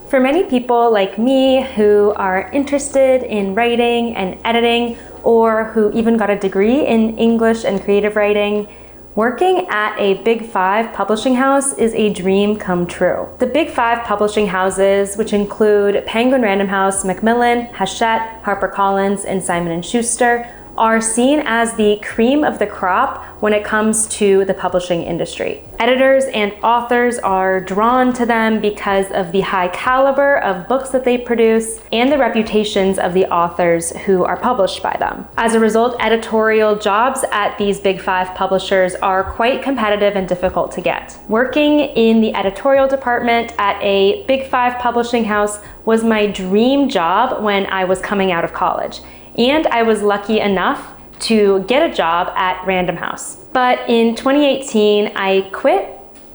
For many people like me who are interested in writing and editing, or who even got a degree in English and creative writing, working at a Big Five publishing house is a dream come true. The Big Five publishing houses, which include Penguin Random House, Macmillan, Hachette, HarperCollins, and Simon & Schuster, are seen as the cream of the crop when it comes to the publishing industry. Editors and authors are drawn to them because of the high caliber of books that they produce and the reputations of the authors who are published by them. As a result, editorial jobs at these Big Five publishers are quite competitive and difficult to get. Working in the editorial department at a Big Five publishing house was my dream job when I was coming out of college. And I was lucky enough to get a job at Random House. But in 2018, I quit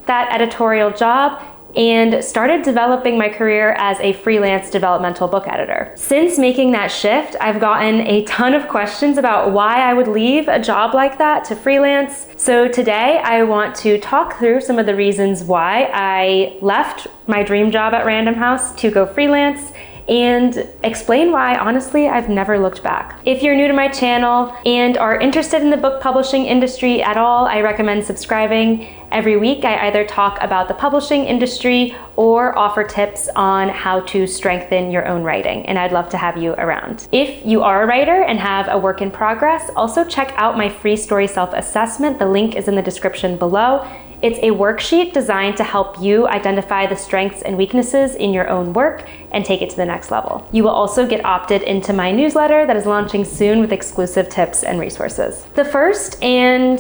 that editorial job and started developing my career as a freelance developmental book editor. Since making that shift, I've gotten a ton of questions about why I would leave a job like that to freelance. So today I want to talk through some of the reasons why I left my dream job at Random House to go freelance, and explain why, honestly, I've never looked back. If you're new to my channel and are interested in the book publishing industry at all, I recommend subscribing. Every week, I either talk about the publishing industry or offer tips on how to strengthen your own writing, and I'd love to have you around. If you are a writer and have a work in progress, also check out my free story self-assessment. The link is in the description below. It's a worksheet designed to help you identify the strengths and weaknesses in your own work and take it to the next level. You will also get opted into my newsletter that is launching soon with exclusive tips and resources. The first and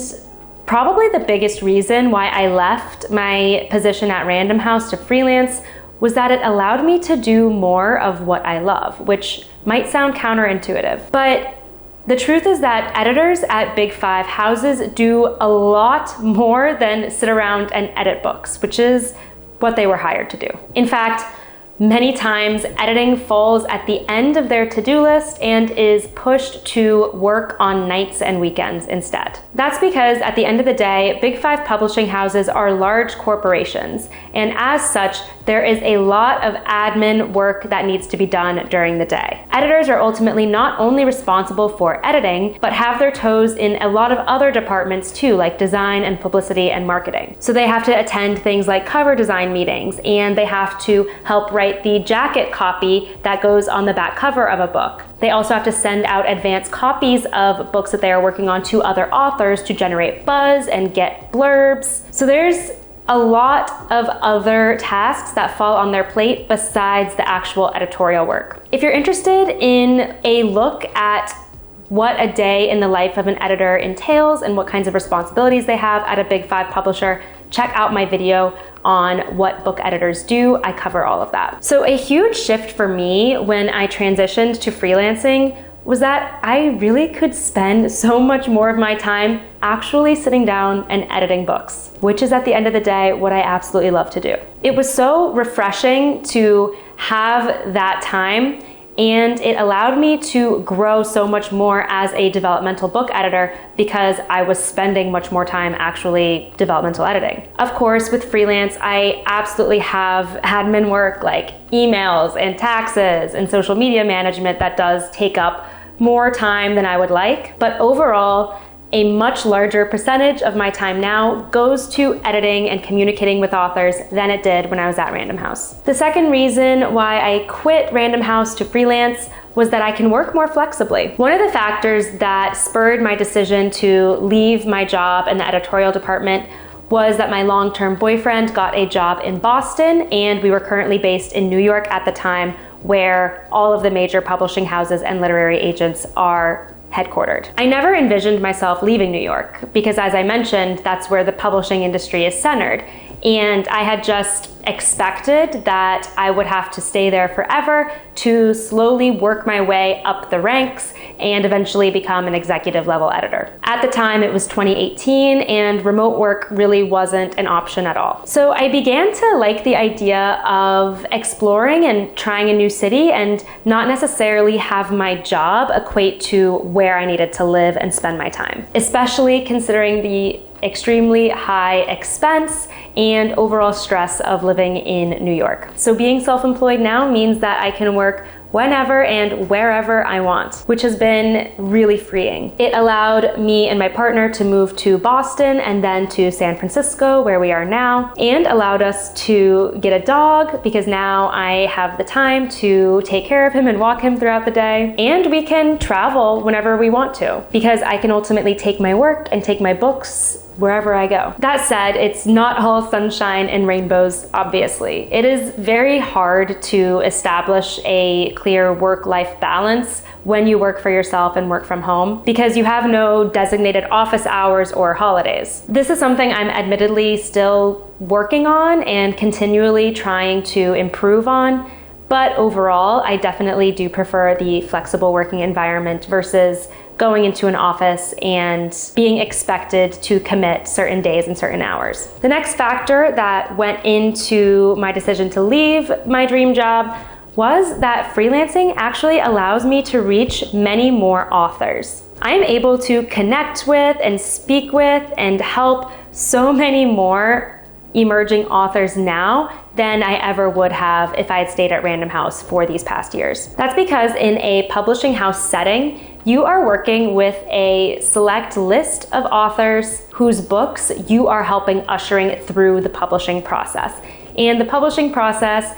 probably the biggest reason why I left my position at Random House to freelance was that it allowed me to do more of what I love, which might sound counterintuitive, but the truth is that editors at Big Five houses do a lot more than sit around and edit books, which is what they were hired to do. In fact, many times editing falls at the end of their to-do list and is pushed to work on nights and weekends instead. That's because at the end of the day, Big Five publishing houses are large corporations, and as such, there is a lot of admin work that needs to be done during the day. Editors are ultimately not only responsible for editing, but have their toes in a lot of other departments too, like design and publicity and marketing. So they have to attend things like cover design meetings, and they have to help write the jacket copy that goes on the back cover of a book. They also have to send out advance copies of books that they are working on to other authors to generate buzz and get blurbs. So there's a lot of other tasks that fall on their plate besides the actual editorial work. If you're interested in a look at what a day in the life of an editor entails and what kinds of responsibilities they have at a Big Five publisher, check out my video on what book editors do. I cover all of that. So a huge shift for me when I transitioned to freelancing was that I really could spend so much more of my time actually sitting down and editing books, which is at the end of the day what I absolutely love to do. It was so refreshing to have that time, and it allowed me to grow so much more as a developmental book editor because I was spending much more time actually developmental editing. Of course, with freelance, I absolutely have admin work like emails and taxes and social media management that does take up more time than I would like. But overall, a much larger percentage of my time now goes to editing and communicating with authors than it did when I was at Random House. The second reason why I quit Random House to freelance was that I can work more flexibly. One of the factors that spurred my decision to leave my job in the editorial department was that my long-term boyfriend got a job in Boston, and we were currently based in New York at the time, where all of the major publishing houses and literary agents are headquartered. I never envisioned myself leaving New York because, as I mentioned, that's where the publishing industry is centered. And I had just expected that I would have to stay there forever to slowly work my way up the ranks and eventually become an executive level editor. At the time, it was 2018, and remote work really wasn't an option at all. So I began to like the idea of exploring and trying a new city and not necessarily have my job equate to where I needed to live and spend my time, especially considering the extremely high expense and overall stress of living in New York. So being self-employed now means that I can work whenever and wherever I want, which has been really freeing. It allowed me and my partner to move to Boston and then to San Francisco, where we are now, and allowed us to get a dog because now I have the time to take care of him and walk him throughout the day. And we can travel whenever we want to because I can ultimately take my work and take my books wherever I go. That said, it's not all sunshine and rainbows, obviously. It is very hard to establish a clear work-life balance when you work for yourself and work from home because you have no designated office hours or holidays. This is something I'm admittedly still working on and continually trying to improve on. But overall, I definitely do prefer the flexible working environment versus going into an office and being expected to commit certain days and certain hours. The next factor that went into my decision to leave my dream job was that freelancing actually allows me to reach many more authors. I am able to connect with and speak with and help so many more emerging authors now than I ever would have if I had stayed at Random House for these past years. That's because in a publishing house setting, you are working with a select list of authors whose books you are helping ushering through the publishing process. And the publishing process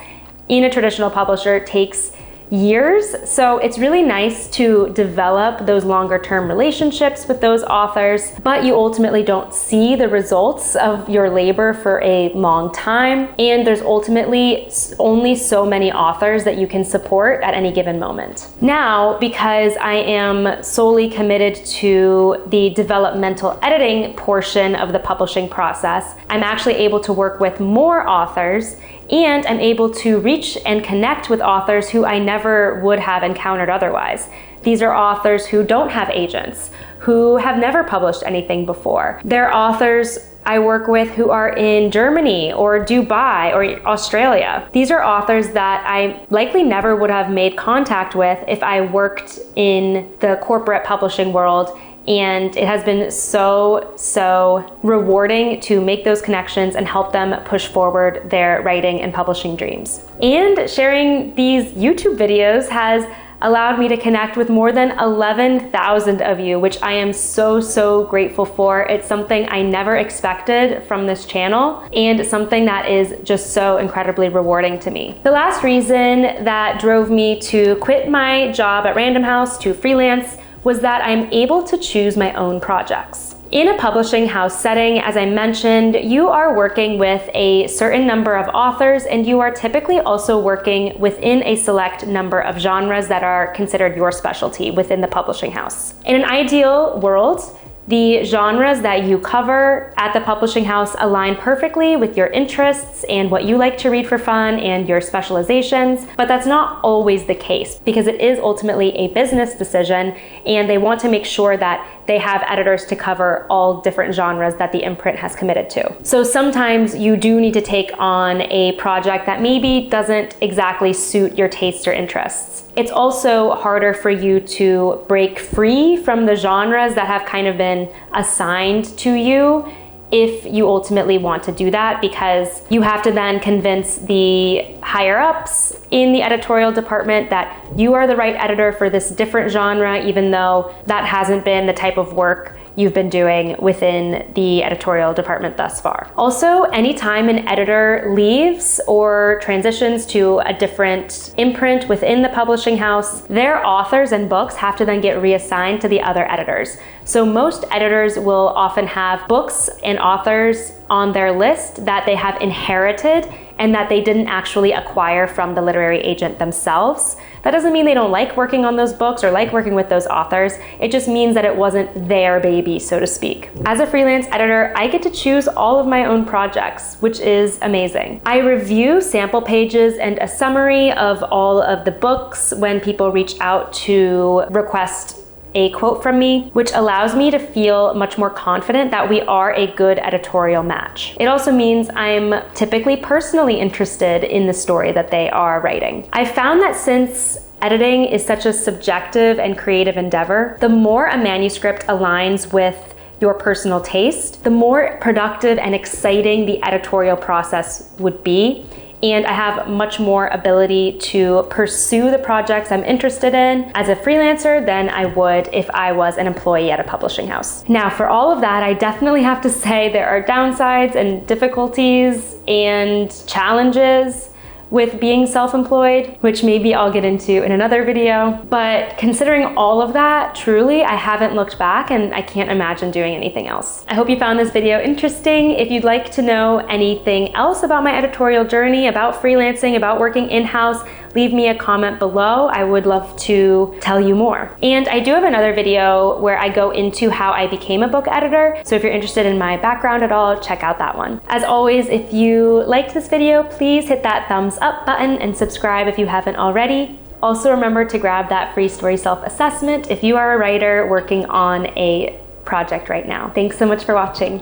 in a traditional publisher takes years, so it's really nice to develop those longer term relationships with those authors, but you ultimately don't see the results of your labor for a long time, and there's ultimately only so many authors that you can support at any given moment. Now, because I am solely committed to the developmental editing portion of the publishing process, I'm actually able to work with more authors, and I'm able to reach and connect with authors who I never would have encountered otherwise. These are authors who don't have agents, who have never published anything before. They're authors I work with who are in Germany or Dubai or Australia. These are authors that I likely never would have made contact with if I worked in the corporate publishing world. And it has been so rewarding to make those connections and help them push forward their writing and publishing dreams. And sharing these YouTube videos has allowed me to connect with more than 11,000 of you, which I am so grateful for. It's something I never expected from this channel and something that is just so incredibly rewarding to me. The last reason that drove me to quit my job at Random House to freelance was that I'm able to choose my own projects. In a publishing house setting, as I mentioned, you are working with a certain number of authors and you are typically also working within a select number of genres that are considered your specialty within the publishing house. In an ideal world, the genres that you cover at the publishing house align perfectly with your interests and what you like to read for fun and your specializations, but that's not always the case because it is ultimately a business decision and they want to make sure that they have editors to cover all different genres that the imprint has committed to. So sometimes you do need to take on a project that maybe doesn't exactly suit your tastes or interests. It's also harder for you to break free from the genres that have kind of been assigned to you if you ultimately want to do that, because you have to then convince the higher ups in the editorial department that you are the right editor for this different genre, even though that hasn't been the type of work you've been doing within the editorial department thus far. Also, anytime an editor leaves or transitions to a different imprint within the publishing house, their authors and books have to then get reassigned to the other editors. So most editors will often have books and authors on their list that they have inherited and that they didn't actually acquire from the literary agent themselves. That doesn't mean they don't like working on those books or like working with those authors. It just means that it wasn't their baby, so to speak. As a freelance editor, I get to choose all of my own projects, which is amazing. I review sample pages and a summary of all of the books when people reach out to request a quote from me, which allows me to feel much more confident that we are a good editorial match. It also means I'm typically personally interested in the story that they are writing. I found that since editing is such a subjective and creative endeavor, the more a manuscript aligns with your personal taste, the more productive and exciting the editorial process would be. And I have much more ability to pursue the projects I'm interested in as a freelancer than I would if I was an employee at a publishing house. Now, for all of that, I definitely have to say there are downsides and difficulties and challenges with being self-employed, which maybe I'll get into in another video. But considering all of that, truly, I haven't looked back and I can't imagine doing anything else. I hope you found this video interesting. If you'd like to know anything else about my editorial journey, about freelancing, about working in-house, leave me a comment below. I would love to tell you more. And I do have another video where I go into how I became a book editor. So if you're interested in my background at all, check out that one. As always, if you liked this video, please hit that thumbs up button and subscribe if you haven't already. Also remember to grab that free story self-assessment if you are a writer working on a project right now. Thanks so much for watching.